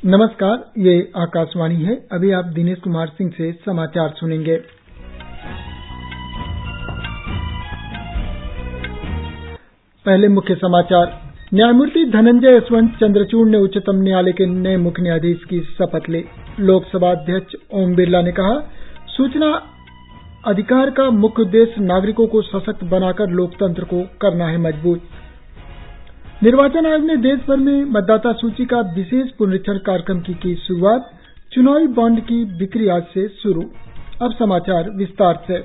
नमस्कार, ये आकाशवाणी है। अभी आप दिनेश कुमार सिंह से समाचार सुनेंगे। पहले मुख्य समाचार। न्यायमूर्ति धनंजय यशवंत चंद्रचूड़ ने उच्चतम न्यायालय के नए मुख्य न्यायाधीश की शपथ ली। लोकसभा अध्यक्ष ओम बिरला ने कहा, सूचना अधिकार का मुख्य उद्देश्य नागरिकों को सशक्त बनाकर लोकतंत्र को करना है मजबूत। निर्वाचन आयोग ने देश भर में मतदाता सूची का विशेष पुनरीक्षण कार्यक्रम की शुरुआत। चुनावी बॉन्ड की बिक्री आज से शुरू। अब समाचार विस्तार से।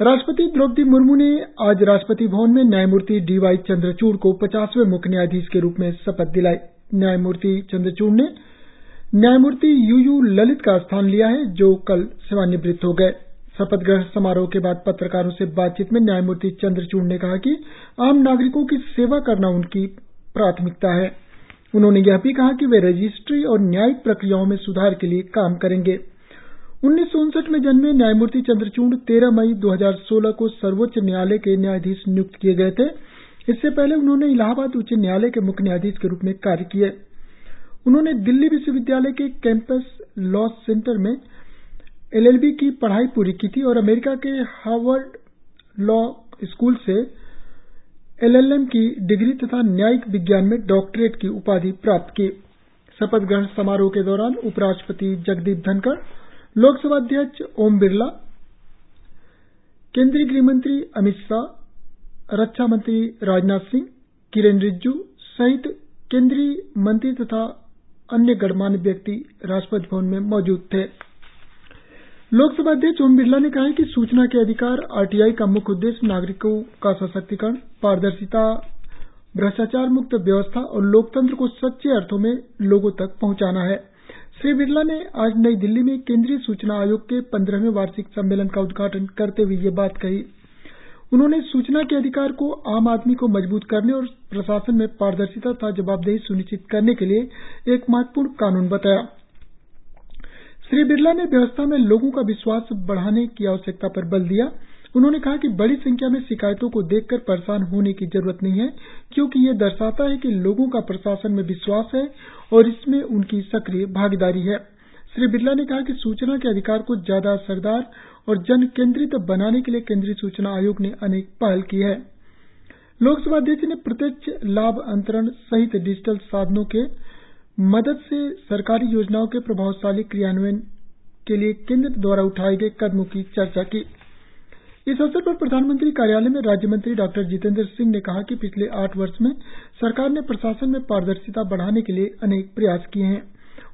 राष्ट्रपति द्रौपदी मुर्मू ने आज राष्ट्रपति भवन में न्यायमूर्ति डी.वाई. चंद्रचूड़ को 50वें मुख्य न्यायाधीश के रूप में शपथ दिलाई। न्यायमूर्ति चंद्रचूड़ ने न्यायमूर्ति यू ललित का स्थान लिया है, जो कल सेवानिवृत्त हो गए। शपथ ग्रहण समारोह के बाद पत्रकारों से बातचीत में न्यायमूर्ति चंद्रचूड़ ने कहा कि आम नागरिकों की सेवा करना उनकी प्राथमिकता है। उन्होंने यह भी कहा कि वे रजिस्ट्री और न्यायिक प्रक्रियाओं में सुधार के लिए काम करेंगे। 1959 में जन्मे न्यायमूर्ति चंद्रचूड़ 13 मई 2016 को सर्वोच्च न्यायालय के न्यायाधीश नियुक्त किए गए थे। इससे पहले उन्होंने इलाहाबाद उच्च न्यायालय के मुख्य न्यायाधीश के रूप में कार्य किए। उन्होंने दिल्ली विश्वविद्यालय के कैंपस लॉ सेंटर में LLB की पढ़ाई पूरी की थी और अमेरिका के हार्वर्ड लॉ स्कूल से LLM की डिग्री तथा न्यायिक विज्ञान में डॉक्टरेट की उपाधि प्राप्त की। शपथ ग्रहण समारोह के दौरान उपराष्ट्रपति जगदीप धनखड़, लोकसभा अध्यक्ष ओम बिरला, केंद्रीय गृहमंत्री अमित शाह, रक्षा मंत्री राजनाथ सिंह, किरेन रिजिजू सहित केंद्रीय मंत्री तथा अन्य गणमान्य व्यक्ति राष्ट्रपति भवन में मौजूद थे। लोकसभा अध्यक्ष ओम बिरला ने कहा है कि सूचना के अधिकार RTI का मुख्य उद्देश्य नागरिकों का सशक्तिकरण, पारदर्शिता, भ्रष्टाचार मुक्त व्यवस्था और लोकतंत्र को सच्चे अर्थों में लोगों तक पहुंचाना है। श्री बिरला ने आज नई दिल्ली में केंद्रीय सूचना आयोग के 15वें वार्षिक सम्मेलन का उद्घाटन करते हुए ये बात कही। उन्होंने सूचना के अधिकार को आम आदमी को मजबूत करने और प्रशासन में पारदर्शिता तथा जवाबदेही सुनिश्चित करने के लिए एक महत्वपूर्ण कानून बताया। श्री बिरला ने व्यवस्था में लोगों का विश्वास बढ़ाने की आवश्यकता पर बल दिया। उन्होंने कहा कि बड़ी संख्या में शिकायतों को देखकर परेशान होने की जरूरत नहीं है, क्योंकि ये दर्शाता है कि लोगों का प्रशासन में विश्वास है और इसमें उनकी सक्रिय भागीदारी है। श्री बिरला ने कहा कि सूचना के अधिकार को ज्यादा असरदार और जन केंद्रित बनाने के लिए केंद्रीय सूचना आयोग ने अनेक पहल की है। लोकसभा अध्यक्ष ने प्रत्यक्ष लाभ अंतरण सहित डिजिटल साधनों के मदद से सरकारी योजनाओं के प्रभावशाली क्रियान्वयन के लिए केंद्र द्वारा उठाए गए कदमों की चर्चा की। इस अवसर पर प्रधानमंत्री कार्यालय में राज्य मंत्री डॉ. जितेंद्र सिंह ने कहा कि पिछले 8 वर्ष में सरकार ने प्रशासन में पारदर्शिता बढ़ाने के लिए अनेक प्रयास किए हैं।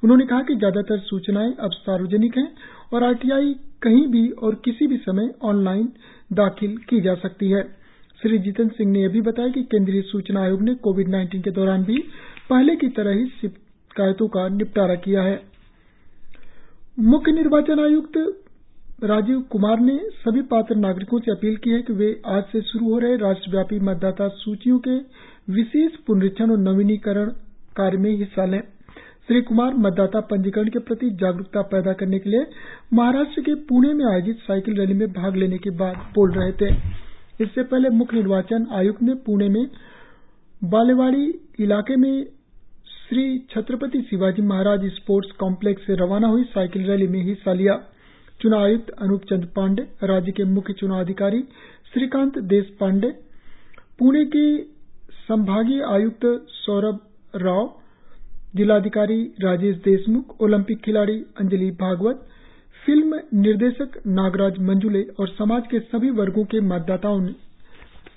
उन्होंने कहा कि ज्यादातर सूचनाएं अब सार्वजनिक हैं और RTI कहीं भी और किसी भी समय ऑनलाइन दाखिल की जा सकती है। श्री जितेंद्र सिंह ने यह भी बताया कि केंद्रीय सूचना आयोग ने कोविड-19 के दौरान भी पहले की तरह ही शिकायतों का निपटारा किया है। मुख्य निर्वाचन आयुक्त राजीव कुमार ने सभी पात्र नागरिकों से अपील की है कि वे आज से शुरू हो रहे राष्ट्रव्यापी मतदाता सूचियों के विशेष पुनरीक्षण और नवीनीकरण कार्य में हिस्सा लें। श्री कुमार मतदाता पंजीकरण के प्रति जागरूकता पैदा करने के लिए महाराष्ट्र के पुणे में आयोजित साइकिल रैली में भाग लेने के बाद बोल रहे थे। इससे पहले मुख्य निर्वाचन आयुक्त ने पुणे में बालेवाड़ी इलाके में श्री छत्रपति शिवाजी महाराज स्पोर्ट्स कॉम्प्लेक्स से रवाना हुई साइकिल रैली में हिस्सा लिया। चुनाव आयुक्त अनूप चंद्र पांडे, राज्य के मुख्य चुनाव अधिकारी श्रीकांत देश पांडे, पुणे के संभागीय आयुक्त सौरभ राव, जिलाधिकारी राजेश देशमुख, ओलंपिक खिलाड़ी अंजलि भागवत, फिल्म निर्देशक नागराज मंजुले और समाज के सभी वर्गों के मतदाताओं ने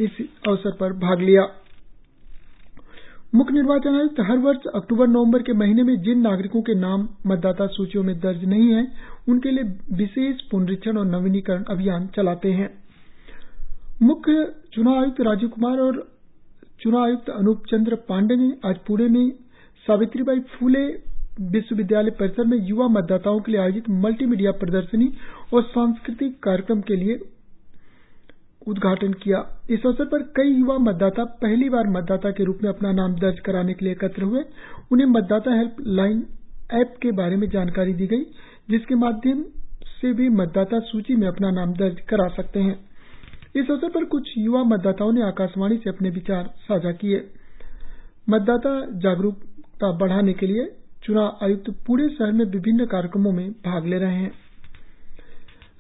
इस अवसर पर भाग लिया। मुख्य निर्वाचन आयुक्त हर वर्ष अक्टूबर-नवंबर के महीने में जिन नागरिकों के नाम मतदाता सूचियों में दर्ज नहीं है, उनके लिए विशेष पुनरीक्षण और नवीनीकरण अभियान चलाते हैं। मुख्य चुनाव आयुक्त राजीव कुमार और चुनाव आयुक्त अनूप चंद्र पांडे ने आज पुणे में सावित्रीबाई फुले विश्वविद्यालय परिसर में युवा मतदाताओं के लिए आयोजित मल्टीमीडिया प्रदर्शनी और सांस्कृतिक कार्यक्रम के लिए उद्घाटन किया। इस अवसर पर कई युवा मतदाता पहली बार मतदाता के रूप में अपना नाम दर्ज कराने के लिए एकत्र हुए। उन्हें मतदाता हेल्पलाइन ऐप के बारे में जानकारी दी गई, जिसके माध्यम से भी मतदाता सूची में अपना नाम दर्ज करा सकते हैं। इस अवसर पर कुछ युवा मतदाताओं ने आकाशवाणी से अपने विचार साझा किए। मतदाता जागरूकता बढ़ाने के लिए चुनाव आयुक्त पूरे शहर में विभिन्न कार्यक्रमों में भाग ले रहे हैं।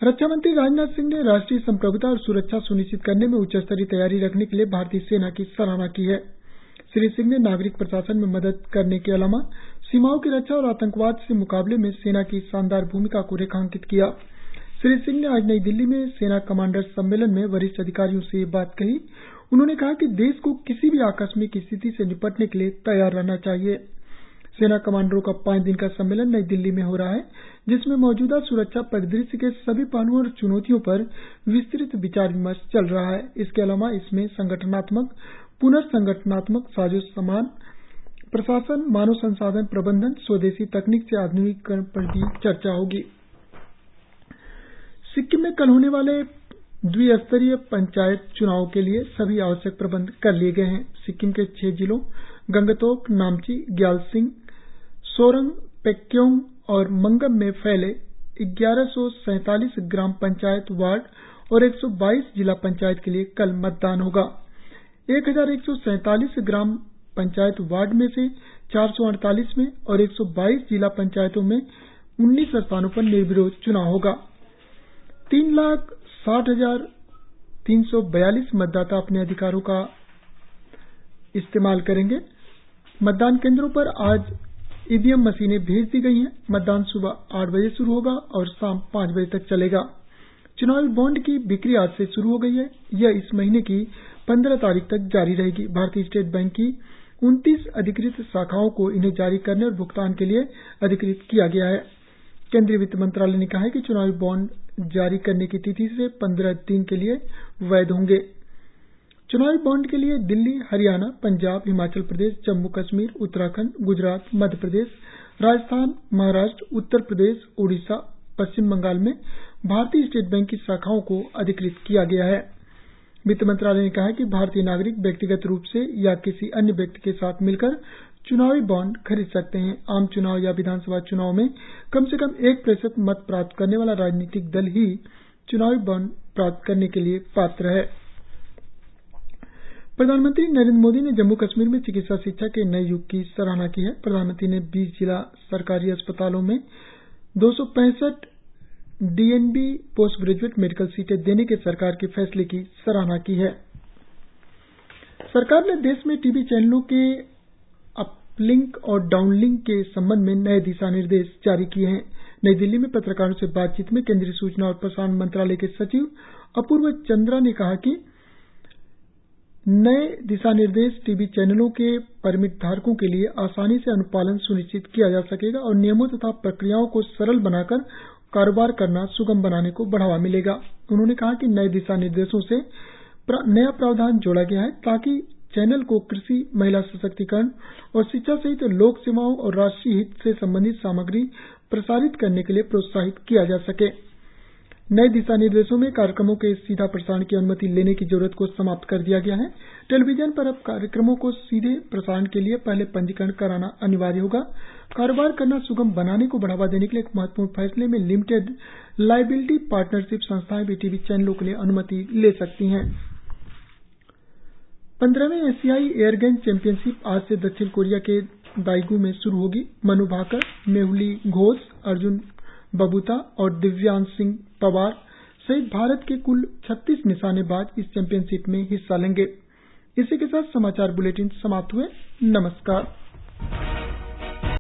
रक्षामंत्री राजनाथ सिंह ने राष्ट्रीय संप्रभुता और सुरक्षा सुनिश्चित करने में उच्चस्तरीय तैयारी रखने के लिए भारतीय सेना की सराहना की है। श्री सिंह ने नागरिक प्रशासन में मदद करने के अलावा सीमाओं की रक्षा और आतंकवाद से मुकाबले में सेना की शानदार भूमिका को रेखांकित किया। श्री सिंह ने आज नई दिल्ली में सेना कमांडर सम्मेलन में वरिष्ठ अधिकारियों से ये बात कही। उन्होंने कहा कि देश को किसी भी आकस्मिक स्थिति से निपटने के लिए तैयार रहना चाहिए। सेना कमांडरों का 5 दिन का सम्मेलन नई दिल्ली में हो रहा है, जिसमें मौजूदा सुरक्षा परिदृश्य के सभी पहलुओं और चुनौतियों पर विस्तृत विचार विमर्श चल रहा है। इसके अलावा इसमें संगठनात्मक, पुनर्संगठनात्मक साजो सामान, प्रशासन, मानव संसाधन प्रबंधन, स्वदेशी तकनीक से आधुनिकीकरण पर भी चर्चा होगी। सिक्किम में कल होने वाले द्विस्तरीय पंचायत चुनावों के लिए सभी आवश्यक प्रबंध कर लिए गए हैं। सिक्किम के 6 जिलों गंगतोक, नामची, ग्यालसिंग, सोरेंग, पेक्योंग और मंगम में फैले 1147 ग्राम पंचायत वार्ड और 122 जिला पंचायत के लिए कल मतदान होगा। 1147 ग्राम पंचायत वार्ड में से 448 में और 122 जिला पंचायतों में 19 स्थानों पर निर्विरोध चुनाव होगा। 3,60,342 मतदाता अपने अधिकारों का इस्तेमाल करेंगे। मतदान केंद्रों पर आज ईवीएम मशीनें भेज दी गई हैं। मतदान सुबह 8 बजे शुरू होगा और शाम 5 बजे तक चलेगा। चुनावी बॉन्ड की बिक्री आज से शुरू हो गई है। यह इस महीने की 15 तारीख तक जारी रहेगी। भारतीय स्टेट बैंक की 29 अधिकृत शाखाओं को इन्हें जारी करने और भुगतान के लिए अधिकृत किया गया है। केंद्रीय वित्त मंत्रालय ने कहा है कि चुनावी बॉन्ड जारी करने की तिथि से 15 दिन के लिए वैध होंगे। चुनावी बॉन्ड के लिए दिल्ली, हरियाणा, पंजाब, हिमाचल प्रदेश, जम्मू कश्मीर, उत्तराखंड, गुजरात, मध्य प्रदेश, राजस्थान, महाराष्ट्र, उत्तर प्रदेश, ओडिशा, पश्चिम बंगाल में भारतीय स्टेट बैंक की शाखाओं को अधिकृत किया गया है। वित्त मंत्रालय ने कहा है कि भारतीय नागरिक व्यक्तिगत रूप से या किसी अन्य व्यक्ति के साथ मिलकर चुनावी बॉन्ड खरीद सकते हैं। आम चुनाव या विधानसभा चुनाव में कम से कम 1% मत प्राप्त करने वाला राजनीतिक दल ही चुनावी बॉन्ड प्राप्त करने के लिए पात्र है। प्रधानमंत्री नरेंद्र मोदी ने जम्मू कश्मीर में चिकित्सा शिक्षा के नए युग की सराहना की है। प्रधानमंत्री ने 20 जिला सरकारी अस्पतालों में 265 डीएनबी पोस्ट ग्रेजुएट मेडिकल सीटें देने के सरकार के फैसले की सराहना की है। सरकार ने देश में टीवी चैनलों के अपलिंक और डाउनलिंक के संबंध में नए दिशा निर्देश जारी किए हैं। नई दिल्ली में पत्रकारों से बातचीत में केंद्रीय सूचना और प्रसारण मंत्रालय के सचिव अपूर्व चंद्रा ने कहा कि नए दिशा निर्देश टीवी चैनलों के परमिट धारकों के लिए आसानी से अनुपालन सुनिश्चित किया जा सकेगा और नियमों तथा प्रक्रियाओं को सरल बनाकर कारोबार करना सुगम बनाने को बढ़ावा मिलेगा। उन्होंने कहा कि नए दिशा निर्देशों से नया प्रावधान जोड़ा गया है ताकि चैनल को कृषि, महिला सशक्तिकरण और शिक्षा सहित लोक सेवाओं और राष्ट्रीय हित से संबंधित सामग्री प्रसारित करने के लिए प्रोत्साहित किया जा सके। नए दिशा निर्देशों में कार्यक्रमों के सीधा प्रसारण की अनुमति लेने की जरूरत को समाप्त कर दिया गया है। टेलीविजन पर अब कार्यक्रमों को सीधे प्रसारण के लिए पहले पंजीकरण कराना अनिवार्य होगा। कारोबार करना सुगम बनाने को बढ़ावा देने के लिए एक महत्वपूर्ण फैसले में लिमिटेड लायबिलिटी पार्टनरशिप संस्थाएं भी टीवी चैनलों के लिए अनुमति ले सकती हैं। 15वें एशियाई एयरगन चैंपियनशिप आज से दक्षिण कोरिया के दाएगू में शुरू होगी। मनु भाकर, मेहुली घोष, अर्जुन बबूता और दिव्यांश सिंह पवार सहित भारत के कुल 36 निशानेबाज इस चैंपियनशिप में हिस्सा लेंगे। इसी के साथ समाचार बुलेटिन समाप्त हुए। नमस्कार।